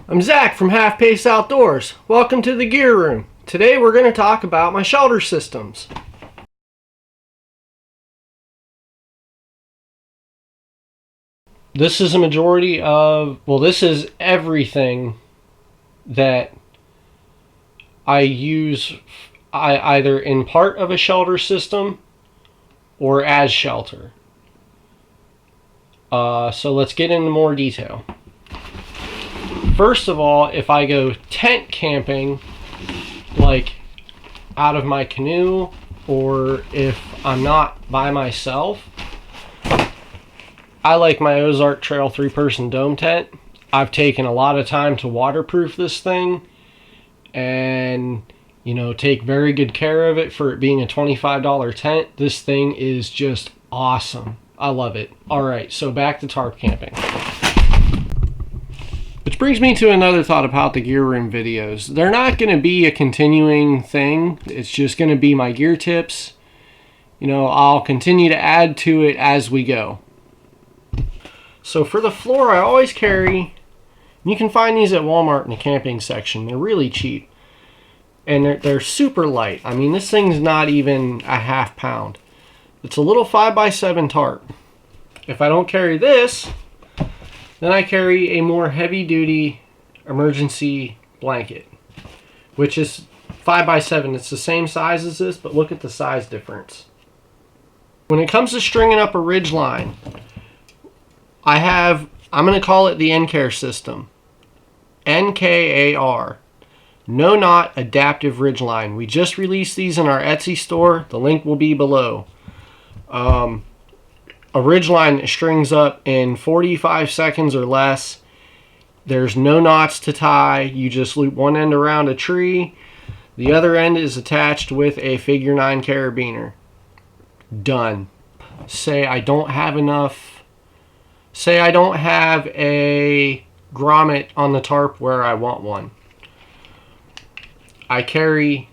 I'm Zach from HalfPace Outdoors. Welcome to the Gear Room. Today we're going to talk about my shelter systems. This is a majority of, this is everything that I use either in part of a shelter system or as shelter. So let's get into more detail. First of all, if I go tent camping, like out of my canoe, or if I'm not by myself, I like my Ozark Trail 3-person dome tent. I've taken a lot of time to waterproof this thing and, take very good care of it for it being a $25 tent. This thing is just awesome. I love it. All right, so back to tarp camping. Which brings me to another thought about the Gear Room videos. They're not going to be a continuing thing. It's just going to be my gear tips. I'll continue to add to it as we go. So for the floor, I always carry, you can find these at Walmart in the camping section. They're really cheap. And they're super light. I mean, this thing's not even a half pound. It's a little 5x7 tarp. If I don't carry this, then I carry a more heavy-duty emergency blanket, which is 5x7. It's the same size as this, but look at the size difference. When it comes to stringing up a ridge line, I'm going to call it the NKAR System. NKAR. No Knot Adaptive Ridge Line. We just released these in our Etsy store. The link will be below. A ridge line strings up in 45 seconds or less. There's no knots to tie. You just loop one end around a tree. The other end is attached with a figure 9 carabiner. Done. Say I don't have a grommet on the tarp where I want one. I carry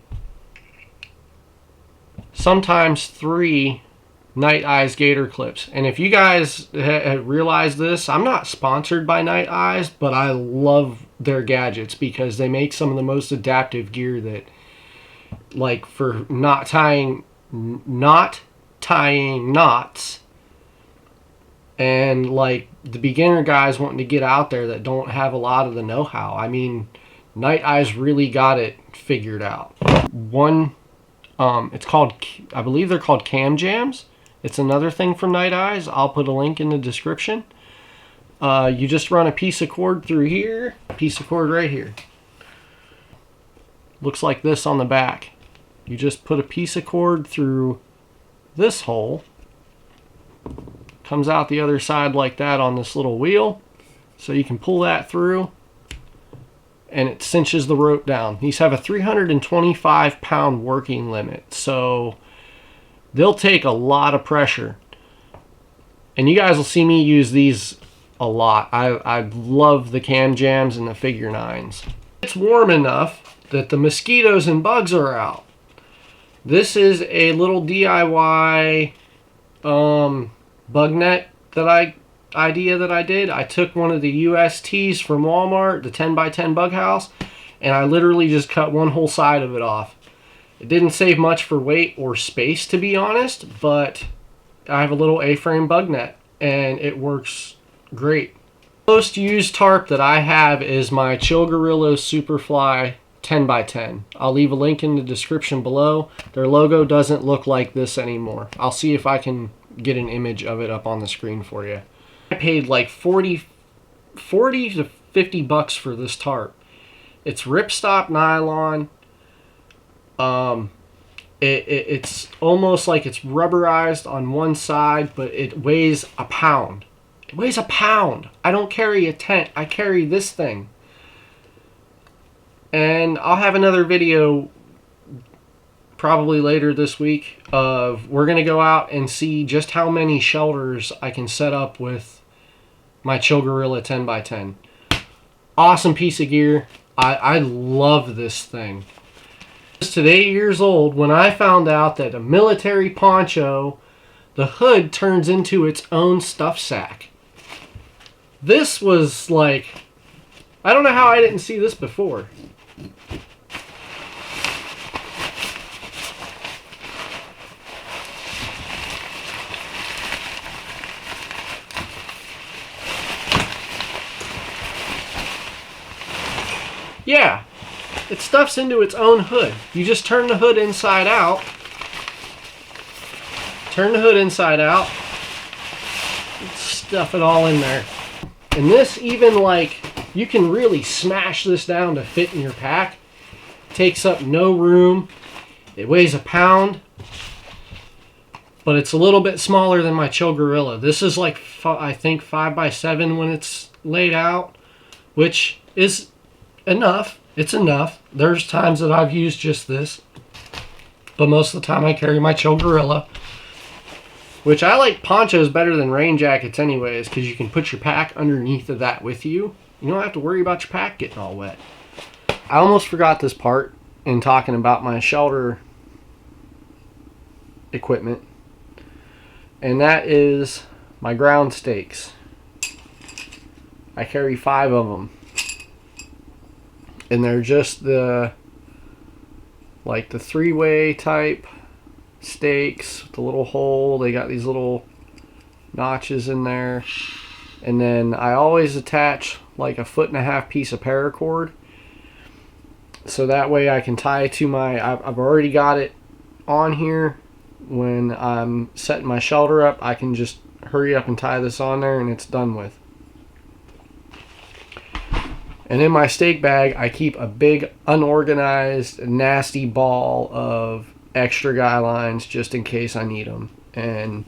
sometimes 3 Night Eyes gator clips. And if you guys realize this, I'm not sponsored by Night Eyes, but I love their gadgets because they make some of the most adaptive gear that, like, for not tying knots, and like the beginner guys wanting to get out there that don't have a lot of the know-how. I mean, Night Eyes really got it figured out. It's called, I believe they're called cam jams. It's another thing from Night Eyes. I'll put a link in the description. You just run a piece of cord through here, a piece of cord right here. Looks like this on the back. You just put a piece of cord through this hole. Comes out the other side like that on this little wheel. So you can pull that through and it cinches the rope down. These have a 325-pound working limit. So they'll take a lot of pressure. And you guys will see me use these a lot. I love the cam jams and the figure 9s. It's warm enough that the mosquitoes and bugs are out. This is a little DIY bug net idea that I did. I took one of the USTs from Walmart, the 10x10 bug house, and I literally just cut one whole side of it off. It didn't save much for weight or space, to be honest, but I have a little A-frame bug net, and it works great. The most used tarp that I have is my chillgorilla Superfly 10x10. I'll leave a link in the description below. Their logo doesn't look like this anymore. I'll see if I can get an image of it up on the screen for you. I paid like 40 to 50 bucks for this tarp. It's ripstop nylon. It's almost like it's rubberized on one side, but it weighs a pound. It weighs a pound. I don't carry a tent. I carry this thing. And I'll have another video probably later this week of we're going to go out and see just how many shelters I can set up with my chillgorilla 10x10. Awesome piece of gear. I love this thing. At 8 years old when I found out that a military poncho, the hood turns into its own stuff sack. This was like I don't know how I didn't see this before. Yeah, it stuffs into its own hood. You just turn the hood inside out. Turn the hood inside out. Stuff it all in there. And this even, like, you can really smash this down to fit in your pack. Takes up no room. It weighs a pound. But it's a little bit smaller than my chillgorilla. This is like, I think 5x7 when it's laid out, which is enough. It's enough. There's times that I've used just this, but most of the time I carry my chillgorilla, which I like ponchos better than rain jackets anyways, because you can put your pack underneath of that with you. You don't have to worry about your pack getting all wet. I almost forgot this part in talking about my shelter equipment, and that is my ground stakes. I carry 5 of them. And they're just the, like, the 3-way type stakes with the little hole. They got these little notches in there. And then I always attach like a 1.5 foot piece of paracord. So that way I can tie to my, I've already got it on here. When I'm setting my shelter up, I can just hurry up and tie this on there and it's done with. And in my stake bag, I keep a big, unorganized, nasty ball of extra guy lines just in case I need them. And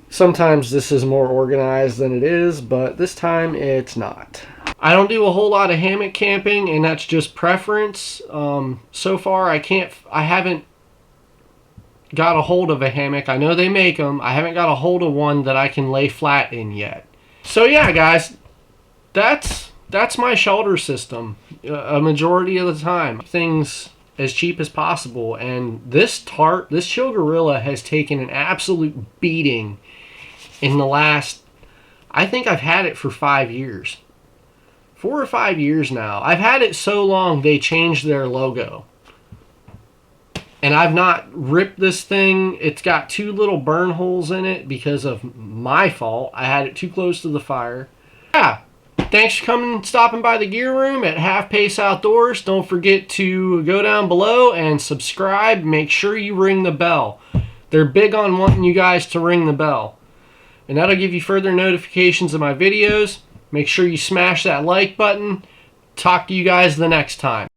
sometimes this is more organized than it is, but this time it's not. I don't do a whole lot of hammock camping, and that's just preference. So far, I haven't got a hold of a hammock. I know they make them. I haven't got a hold of one that I can lay flat in yet. So yeah, guys. That's my shelter system a majority of the time. Things as cheap as possible, and this chillgorilla has taken an absolute beating in the last, I think I've had it for 5 years. 4 or 5 years now. I've had it so long they changed their logo. And I've not ripped this thing. It's got 2 little burn holes in it because of my fault. I had it too close to the fire. Yeah. Thanks for coming and stopping by the Gear Room at HalfPace Outdoors. Don't forget to go down below and subscribe. Make sure you ring the bell. They're big on wanting you guys to ring the bell. And that'll give you further notifications of my videos. Make sure you smash that like button. Talk to you guys the next time.